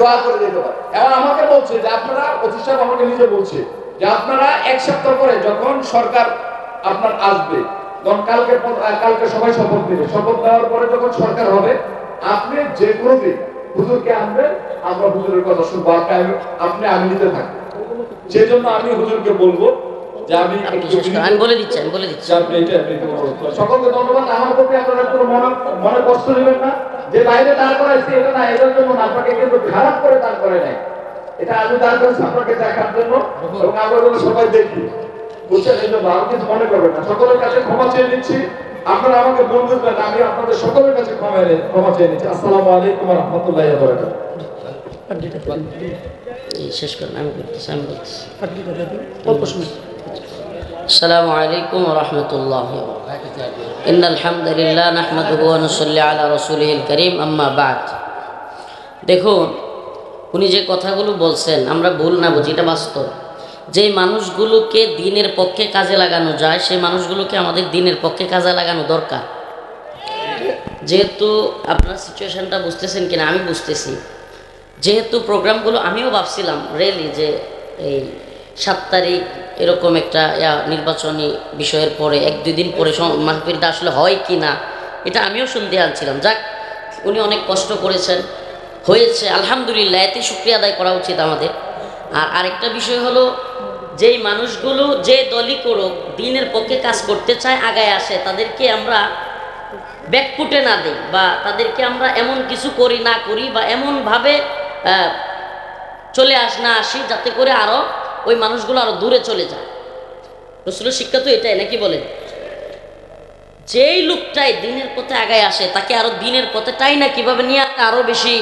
দোয়া করে দিতে পারে। এখন আমাকে বলছে যে আপনারা, অফিস সাহেব আমাকে নিজে বলছে যে আপনারা এক সপ্তাহ পরে যখন সরকার আপনার আসবে, তখন কালকে সবাই শপথ নেবে, শপথ নেওয়ার পরে যখন সরকার হবে আপনি যে কোনো দিন হুজুরকে আনবেন, আমরা হুজুরের কথা শুনবো, আপনি আমি নিতে থাকবো। সেই জন্য আমি হুজুরকে বলবো যে আমি বলে দিচ্ছি সকলকে ধন্যবাদ। আমার প্রতি আপনারা কোনো মনে কষ্ট নেবেন না যে বাইরে দাঁড় করাইছি, এটা না, এটার জন্য না, আপনাকে কিন্তু খারাপ করে দাঁড় করে নাই, এটা আমি দাঁড় করেছি আপনাকে দেখার জন্য, এবং আমরা যেন সবাই দেখি, বুঝছেন? এই জন্য আর কিছু মনে করবেন না। সকলের কাছে ক্ষমা চেয়ে নিচ্ছি, আপনারা আমাকে ভুল বুঝবেন না, আমি আপনাদের সকলের কাছে ক্ষমা চেয়ে নিচ্ছি। আসসালামু আলাইকুম ওয়া রাহমাতুল্লাহি ওয়া বারাকাতুহু। শেষ করেন, আমি বলতেছি আসসালামু আলাইকুম ওয়া রাহমাতুল্লাহি ওয়া বারাকাতুহু। ইন্নাল হামদুলিল্লাহ নাহমাদুহু ওয়া নুসাল্লি আলা রাসূলিহিল কারীম, আম্মা বা'দ। দেখুন, উনি যে কথাগুলো বলছেন আমরা ভুল না বুঝি, এটা বাস্তব। যে মানুষগুলোকে দিনের পক্ষে কাজে লাগানো যায় সেই মানুষগুলোকে আমাদের দিনের পক্ষে কাজে লাগানো দরকার। যেহেতু আপনার সিচুয়েশনটা বুঝতেছেন কিনা আমি বুঝতেছি, যেহেতু প্রোগ্রামগুলো আমিও ভাবছিলাম রেলি যে এই 7 তারিখ এরকম একটা নির্বাচনী বিষয়ের পরে 1-2 দিন পরে মাহফিলটা আসলে হয় কি না এটা আমিও শুনতে আনছিলাম। যাক, উনি অনেক কষ্ট করেছেন, হয়েছে, আলহামদুলিল্লাহ, এতে শুকরিয়া আদায় করা উচিত আমাদের। আর আরেকটা বিষয় হলো, যেই মানুষগুলো যে দলই করুক দিনের পক্ষে কাজ করতে চায়, আগায় আসে, তাদেরকে আমরা ব্যাকফুটে না দিই, বা তাদেরকে আমরা এমন কিছু করি না করি, বা এমনভাবে চলে না আসি যাতে করে আরও ওই মানুষগুলো আরও দূরে চলে যায়। রাসূলের শিক্ষা তো এটাই, নাকি বলেন? যেই লোকটাই দিনের পথে আগায় আসে তাকে আরো দিনের পথে টাই না কিভাবে নিয়ে আরো বেশি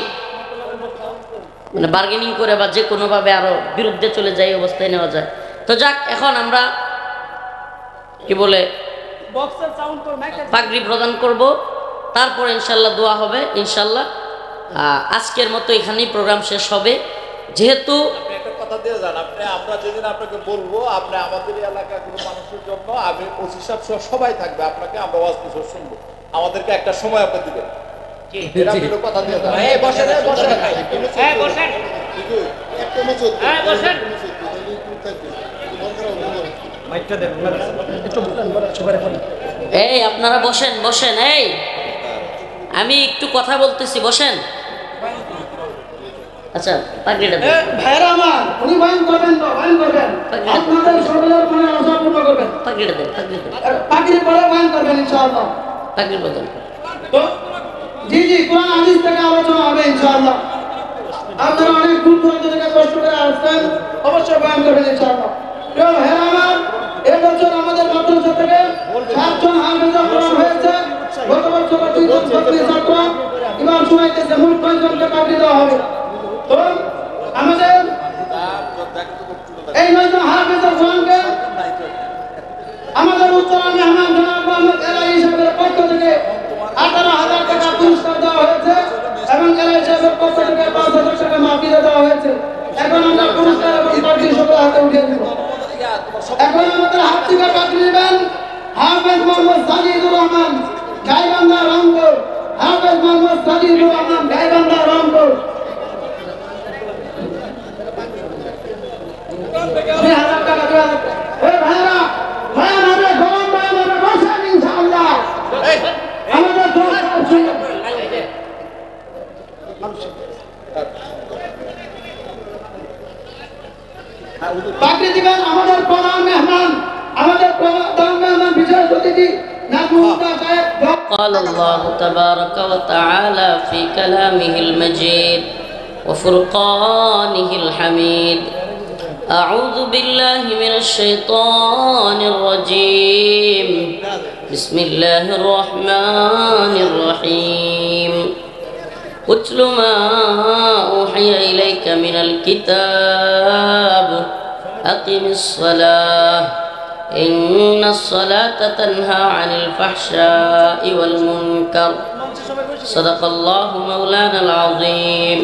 বার্গেনিং করে বা যে কোনোভাবে আরো বিরুদ্ধে চলে যায়, অবস্থায় নেওয়া যায়। তো যাক, এখন আমরা কি বলে পাগড়ি প্রদান করব, তারপর ইনশাল্লাহ দোয়া হবে ইনশাল্লাহ। আজকের মতো এখানেই প্রোগ্রাম শেষ হবে। যেহেতু কথা দিয়ে যান আপনি, আমরা যেদিন আপনাকে বলবো, আপনি আমাদের এলাকার কোনো মানুষের জন্য, আমি ওসি সাহেব সবাই থাকবে, আপনাকে আমরা ওয়াজ কিছু শুনবো, আমাদেরকে একটা সময় আপনি দিবেন। কথা দিয়ে যান। এই আপনারা বসেন বসেন, এই আমি একটু কথা বলতেছি, বসেন। আচ্ছা, পাগড়িটা দেন ভাইরা আমার, উনি বয়ান করবেন তো বয়ান করবেন, আপনাদের সকলের মনে আশা পূর্ণ করবেন। পাগড়িটা দেন, পাগড়ি দেন, পাগড়ি পরে বয়ান করবেন ইনশাআল্লাহ। পাগড়ি বদল তো জি জি, কোরআন হাদিস থেকে আলোচনা হবে ইনশাআল্লাহ। আপনারা অনেক দূর দূরান্ত থেকে কষ্ট করে আসছেন, অবশ্যই বয়ান করবেন ইনশাআল্লাহ। প্রিয় ভাইরা আমার, এবছর আমাদের মাদ্রাসা থেকে 7 জন হাফেজা কোরআন হয়েছে। গত বছর 2 জন ছাত্রী ছাত্র ইমাম শুনাইতেছে, মোট 9 জনকে পাগড়ি দেওয়া হবে। তো আমাদের এই 9 জন হাফেজা কোরআনকে আমাদের উত্তরা মেহমান জনাব মোহাম্মদ এলাই সাহেবের পক্ষ থেকে 18,000 টাকা পুরস্কার দেওয়া হয়েছে, এবং এলাই সাহেবের পক্ষ থেকে 5,000 টাকা মাহফিলে দেওয়া হয়েছে। এখন আমরা পুরস্কার এবং পাগড়ি সবার হাতে উঠিয়ে দিব। এখন আমাদের হাত থেকে পাগড়ি নেবেন হাফেজ মোহাম্মদ সাজিদুর রহমান, গাইবান্ধা, রংপুর। হাফেজ মোহাম্মদ সাজিদুর রহমান, গাইবান্ধা, রংপুর। পাগড়ি দিবেন আমাদের প্রধান মেহমান, আমাদের প্রধান মেহমান বিশেষ অতিথি নাজমুদ্দিন সাহেব। قال الله تبارك وتعالى في كلامه المجيد وفرقانه الحميد: أعوذ بالله من الشيطان الرجيم، بسم الله الرحمن الرحيم. اتل ما أوحي إليك من الكتاب، أقم الصلاة، إن الصلاة تنهى عن الفحشاء والمنكر. صدق الله مولانا العظيم.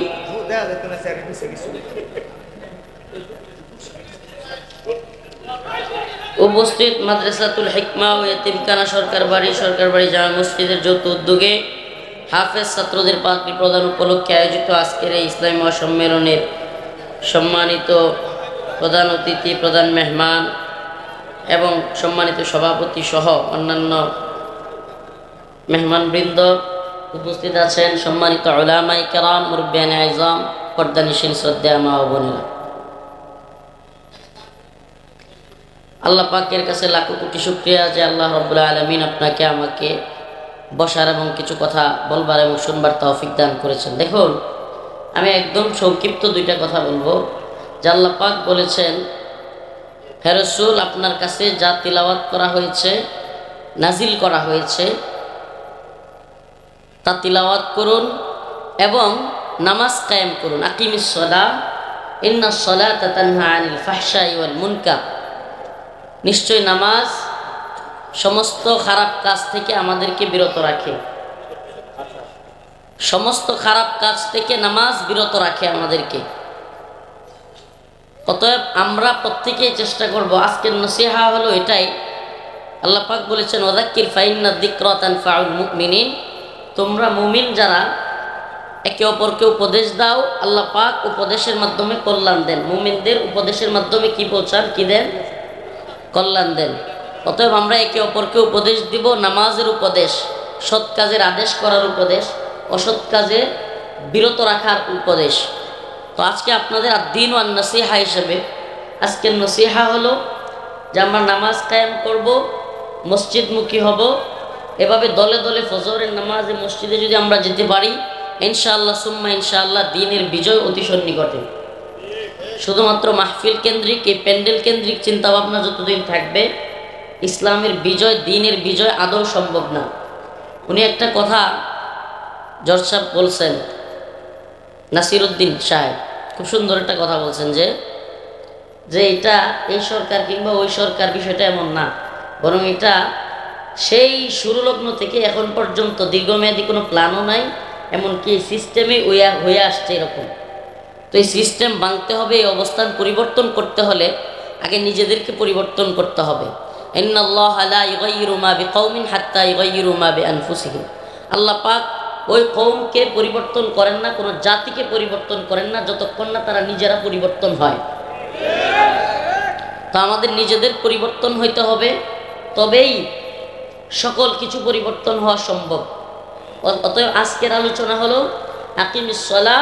উপস্থিত মাদ্রাসাতুল হিকমা ও এতিমখানা সরকার বাড়ি জামে মসজিদের যৌথ উদ্যোগে হাফেজ ছাত্রদের পাগড়ি প্রদান উপলক্ষে আয়োজিত আজকের এই ইসলামী মহাসম্মেলনের সম্মানিত প্রধান অতিথি, প্রধান মেহমান এবং সম্মানিত সভাপতি সহ অন্যান্য মেহমানবৃন্দ উপস্থিত আছেন, সম্মানিত উলামাই কেরাম, মুরব্বিয়ানে আইজাম, পর্দানিশীন শ্রদ্ধেয় মা ও বোনেরা, আল্লাহ পাকের কাছে লাখো কোটি শুকরিয়া যে আল্লাহ রাব্বুল আলামিন আপনাকে আমাকে বসার এবং কিছু কথা বলবার এবং শুনবার তৌফিক দান করেছেন। দেখুন, আমি একদম সংক্ষিপ্ত দুইটা কথা বলবো। যে আল্লাহ পাক বলেছেন, হে রাসূল, আপনার কাছে যা তিলাওয়াত করা হয়েছে, নাজিল করা হয়েছে, তা তিলাওয়াত করুন এবং নামাজ কায়েম করুন। আকিমিস সালাহ ইন্নাস সালাতা তানহা আনিল ফাহশাই ওয়াল মুনকার। নিশ্চয় নামাজ সমস্ত খারাপ কাজ থেকে আমাদেরকে বিরত রাখে। সমস্ত খারাপ কাজ থেকে নামাজ বিরত রাখে আমাদেরকে। অতএব আমরা প্রত্যেকেই চেষ্টা করব। আজকের নসিহা হলো এটাই, আল্লাহ পাক বলেছেন, ওয়াযাক্কির ফাইন্না যিকরা তানফাউল মুমিনিন। তোমরা মুমিন যারা, একে অপরকে উপদেশ দাও। আল্লাহ পাক উপদেশের মাধ্যমে কল্যাণ দেন। মুমিনদের উপদেশের মাধ্যমে কি পৌঁছান, কি দেন? কল্যাণ দেন। অতএব আমরা একে অপরকে উপদেশ দিব। নামাজের উপদেশ, সৎ কাজের আদেশ করার উপদেশ, অসৎ কাজে বিরত রাখার উপদেশ। তো আজকে আপনাদের আদ-দ্বীন ওয়ান নসিহা হিসেবে আজকের নসিহা হলো যে আমরা নামাজ কায়েম করব, মসজিদমুখী হব। এভাবে দলে দলে ফজরের নামাজে মসজিদে যদি আমরা যেতে পারি, ইনশাআল্লাহ সুম্মা ইনশাআল্লাহ দ্বীনের বিজয় অতি সন্নিকটে। শুধুমাত্র মাহফিল কেন্দ্রিক, এই প্যান্ডেল কেন্দ্রিক চিন্তাভাবনা যতদিন থাকবে, ইসলামের বিজয়, দ্বীনের বিজয় আদৌ সম্ভব না। উনি একটা কথা জজ সাহেব বলছেন, নাসিরউদ্দিন সাহেব খুব সুন্দর একটা কথা বলছেন যে এটা এই সরকার কিংবা ওই সরকার, বিষয়টা এমন না, বরং এটা সেই শুরুলগ্ন থেকে এখন পর্যন্ত দীর্ঘমেয়াদী কোনো প্ল্যানও নাই, এমনকি সিস্টেমে হয়ে আসছে এরকম। তো এই সিস্টেম ভাঙতে হবে, এই অবস্থান পরিবর্তন করতে হলে আগে নিজেদেরকে পরিবর্তন করতে হবে। ইন্নাল্লাহা লা ইউগাইয়িরু মা বিকাউমিন হাত্তা ইউগাইয়িরু মা বিআনফুসিহিম। আল্লাহ পাক ওই কওমকে পরিবর্তন করেন না, কোনো জাতিকে পরিবর্তন করেন না যতক্ষণ না তারা নিজেরা পরিবর্তন হয়। তো আমাদের নিজেদের পরিবর্তন হইতে হবে, তবেই সকল কিছু পরিবর্তন হওয়া সম্ভব। অতএব আজকের আলোচনা হলো আকিমিস সালাহ,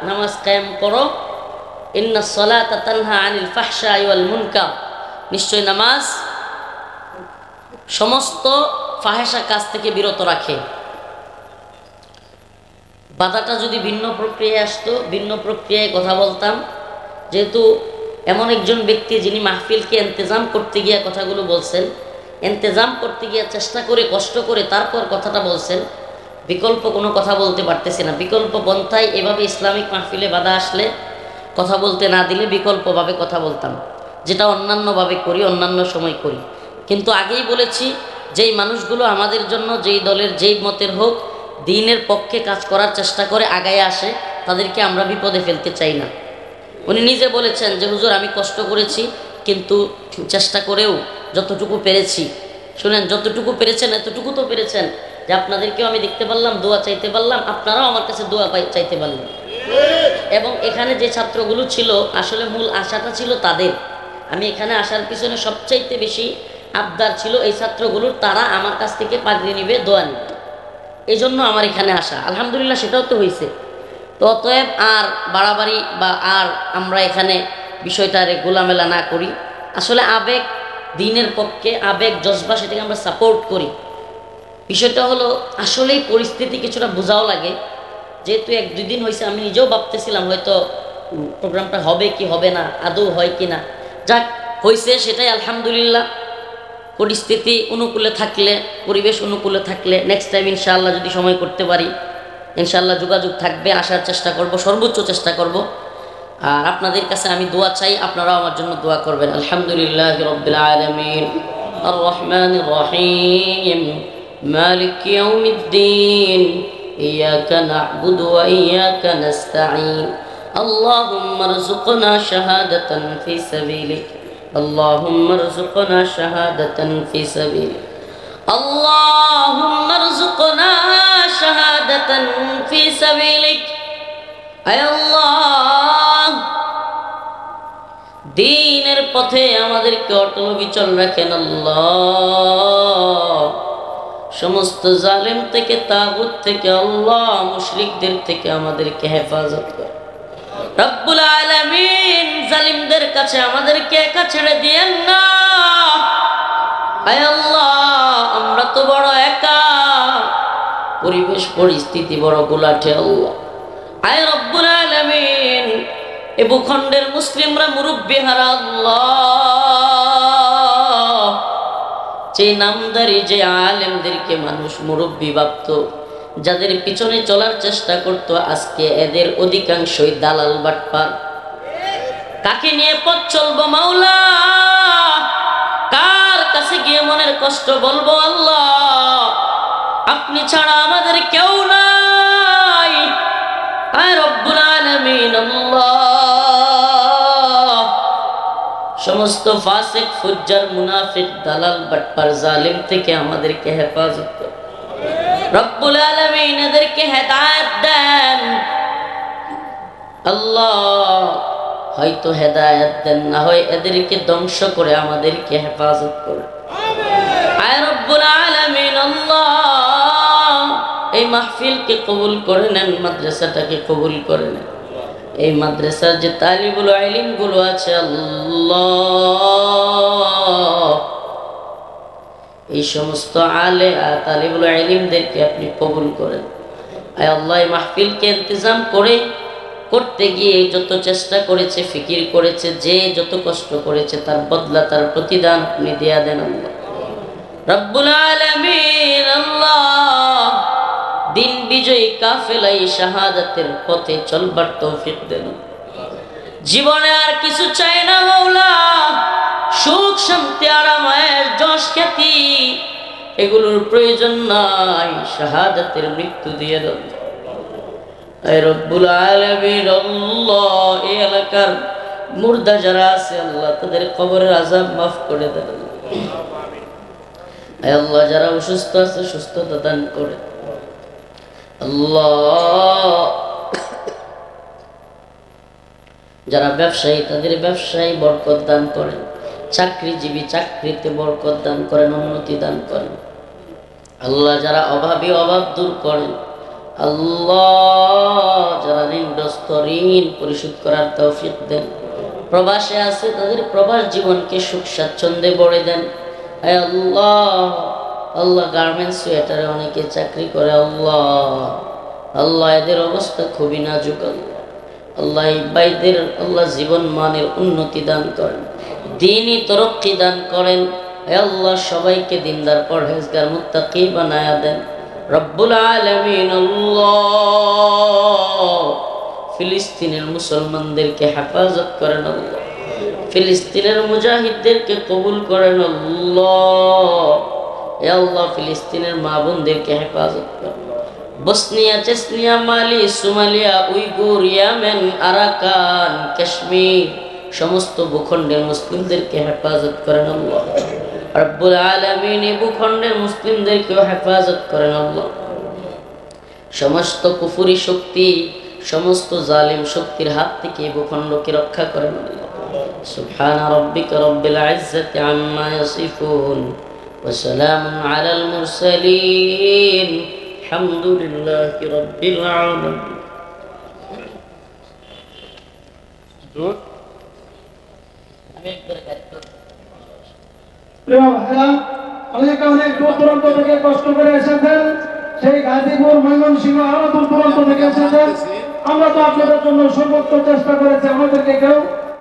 নামাজ কায়েম করো। ইন্নাস সালাতা তানহা আনিল ফাহশাই ওয়াল মুনকার। নিশ্চয় নামাজ সমস্ত ফাহেসা কাজ থেকে বিরত রাখে। বাধাটা যদি ভিন্ন প্রক্রিয়ায় আসতো, ভিন্ন প্রক্রিয়ায় কথা বলতাম। যেহেতু এমন একজন ব্যক্তি যিনি মাহফিলকে ইন্তেজাম করতে গিয়ে কথাগুলো বলছেন, ইন্তেজাম করতে গিয়ে চেষ্টা করে, কষ্ট করে তারপর কথাটা বলছেন, বিকল্প কোনো কথা বলতে পারতেছি না। বিকল্প পন্থায় এভাবে ইসলামিক মাহফিলে বাধা আসলে, কথা বলতে না দিলে বিকল্পভাবে কথা বলতাম, যেটা অন্যান্যভাবে করি, অন্যান্য সময় করি। কিন্তু আগেই বলেছি, যেই মানুষগুলো আমাদের জন্য, যেই দলের, যেই মতের হোক, দ্বীনের পক্ষে কাজ করার চেষ্টা করে আগায় আসে, তাদেরকে আমরা বিপদে ফেলতে চাই না। উনি নিজে বলেছেন যে হুজুর, আমি কষ্ট করেছি, কিন্তু চেষ্টা করেও যতটুকু পেরেছি, শুনেন, যতটুকু পেরেছেন এতটুকু তো পেরেছেন যে আপনাদেরকেও আমি দেখতে পারলাম, দোয়া চাইতে পারলাম, আপনারাও আমার কাছে দোয়া চাইতে পারলেন। এবং এখানে যে ছাত্রগুলো ছিল, আসলে মূল আশাটা ছিল তাদের। আমি এখানে আসার পিছনে সবচাইতে বেশি আবদার ছিল এই ছাত্রগুলোর, তারা আমার কাছ থেকে পাগড়ি নিবে, দোয়া নিবে, এই জন্য আমার এখানে আসা। আলহামদুলিল্লাহ সেটাও তো হয়েছে। তো অতএব আর বাড়াবাড়ি বা আর আমরা এখানে বিষয়টারে গোলামেলা না করি। আসলে আবেগ দ্বীনের পক্ষে, আবেগ জজবা, সেটাকে আমরা সাপোর্ট করি। বিষয়টা হলো আসলেই পরিস্থিতি কিছুটা বোঝাও লাগে। যেহেতু 1-2 দিন হয়েছে, আমি নিজেও ভাবতেছিলাম হয়তো প্রোগ্রামটা হবে কি হবে না, আদৌ হয় কি না। যাক, হয়েছে, সেটাই আলহামদুলিল্লাহ। পরিস্থিতি অনুকূলে থাকলে, পরিবেশ অনুকূলে থাকলে নেক্সট টাইম ইনশাআল্লাহ যদি সময় করতে পারি, ইনশাআল্লাহ যোগাযোগ থাকবে, আসার চেষ্টা করব, সর্বোচ্চ চেষ্টা করব। আর আপনাদের কাছে আমি দোয়া চাই, আপনারাও আমার জন্য দোয়া করবেন। আলহামদুলিল্লাহি রাব্বিল আলামিন, আর রহমানির রহিম, মালিক ইয়াউমিদ্দিন, ইয়াকা না'বুদু ওয়া ইয়াকা নাস্তাঈন, আল্লাহুম্মা রযুকনা শাহাদাতান ফি সাবিলিক, اللهم ارزقنا شهادة في سبيلك، اللهم ارزقنا شهادة في سبيلك আয় আল্লাহ দ্বীনের পথে আমাদেরকে অটল বিচল রাখেন আল্লাহ সমস্ত জালিম থেকে তাগুত থেকে আল্লাহ মুশরিকদের থেকে আমাদেরকে হেফাজত কর রব্বুল আলামিন জালিমদের কাছে আমাদেরকে একা ছেড়ে দিয়েন না আয় আল্লাহ আমরা তো বড় একা পরিবেশ পরিস্থিতি বড় গোলাটে আল্লাহ আয় রব্বুল আলামিন এ ভূখণ্ডের মুসলিমরা মুরব্বি হারা আল্লাহ যে নামদারি যে আলেমদেরকে মানুষ মুরব্বি ভাবত যাদের পিছনে চলার চেষ্টা করত আজকে এদের অধিকাংশই দালাল বাটপার কাকে নিয়ে পথ চলবো মাওলা কার কাছে গিয়ে মনের কষ্ট বলবো আল্লাহ আপনি ছাড়া আমাদের কেউ নাই আয় রব্বুল আলামিন আল্লাহ সমস্ত ফাসিক ফুজ্জার মুনাফিক দালাল বাটপার জালিম থেকে আমাদেরকে হেফাজত কর রব্বুল আলামিন এদেরকে হেদায়েত দেন আল্লাহ হয়তো হেদায়েত দেন না হয় এদেরকে ধ্বংস করে আমাদেরকে হেফাজত করে আয় রব্বুল আলামিন আল্লাহ এই মাহফিলকে কবুল করে নেন মাদ্রাসাটাকে কবুল করে নেন এই মাদ্রাসার যে তালিবুল ইলম গুলো আছে আল্লাহ এই সমস্ত তালিবুল ইলমদেরকে আপনি কবুল করেন আয় আল্লাহ এই মাহফিলকে ইন্তজাম করে করতে গিয়ে যত চেষ্টা করেছে ফিকির করেছে যে যত কষ্ট করেছে তার বদলা তার প্রতিদান আপনি দেয়া দেন আল্লাহ রব্বুল আলামিন আল্লাহ দিন বিজয়ী কাফেলাই শাহাদাতের পথে চলবার তৌফিক দেন জীবনে আর কিছু চাই না মাওলা সুখ শান্তি আরামের যশ খ্যাতি এগুলোর প্রয়োজন নাই শাহাদাতের মৃত্যু দিয়ে দেন আয় রব্বুল আলামিন আল্লাহ এই এলাকার মুর্দা যারা আছে আল্লাহ তাদের কবরের আযাব মাফ করে দেন আয় আল্লাহ যারা অসুস্থ আছে সুস্থতা দান করে আল্লাহ যারা ব্যবসায়ী তাদের ব্যবসায় বরকত দান করেন চাকরিজীবী চাকরিতে বরকত দান করেন উন্নতি দান করেন আল্লাহ যারা অভাবী অভাব দূর করেন আল্লাহ যারা ঋণগ্রস্ত ঋণ পরিশোধ করার তৌফিক দেন প্রবাসে আছে তাদের প্রবাস জীবনকে সুখ স্বাচ্ছন্দ্যে ভরে দেন আয় আল্লাহ আল্লাহ গার্মেন্টস সোয়েটারে অনেকে চাকরি করে আল্লাহ আল্লাহ এদের অবস্থা খুবই নাজুক আল্লাহ এই ভাইদের আল্লাহ জীবন মানের উন্নতি দান করেন দ্বীনি তরক্কি দান করেন হে আল্লাহ সবাইকে দিনদার পরহেজগার মুত্তাকি বানায়া দেন রব্বুল আলামিন আল্লাহ ফিলিস্তিনের মুসলমানদেরকে হেফাজত করেন আল্লাহ ফিলিস্তিনের মুজাহিদদেরকে কবুল করেন আল্লাহ হে আল্লাহ ফিলিস্তিনের মা বোনদেরকে হেফাজত করেন বসনিয়া চেচনিয়া মালি Somalia Uyghur Yemen Arakan Kashmir সমস্ত ভূখণ্ডের মুসলিমদেরকে হেফাজত করেন আল্লাহ রব্বুল আলামিন এই ভূখণ্ডের মুসলিমদেরকেও হেফাজত করেন আল্লাহ সমস্ত কুফরি শক্তি সমস্ত জালিম শক্তির হাত থেকে এই ভূখণ্ডকে রক্ষা করেন আল্লাহ সুবহান রাব্বিকা রব্বিল ইজ্জাতি আম্মা ইয়াসিফুন ওয়া সালামুন আলাল মুরসালিন আলহামদুলিল্লাহি রাব্বিল আলামিন অনেক দূর দূরান্ত থেকে কষ্ট করে এসেছেন সেই গাজীপুর ময়মনসিংহ আরো দূর দূরান্ত থেকে এসেছেন আমরা তো আপনাদের জন্য সর্বোচ্চ চেষ্টা করেছি আমাদেরকে কেউ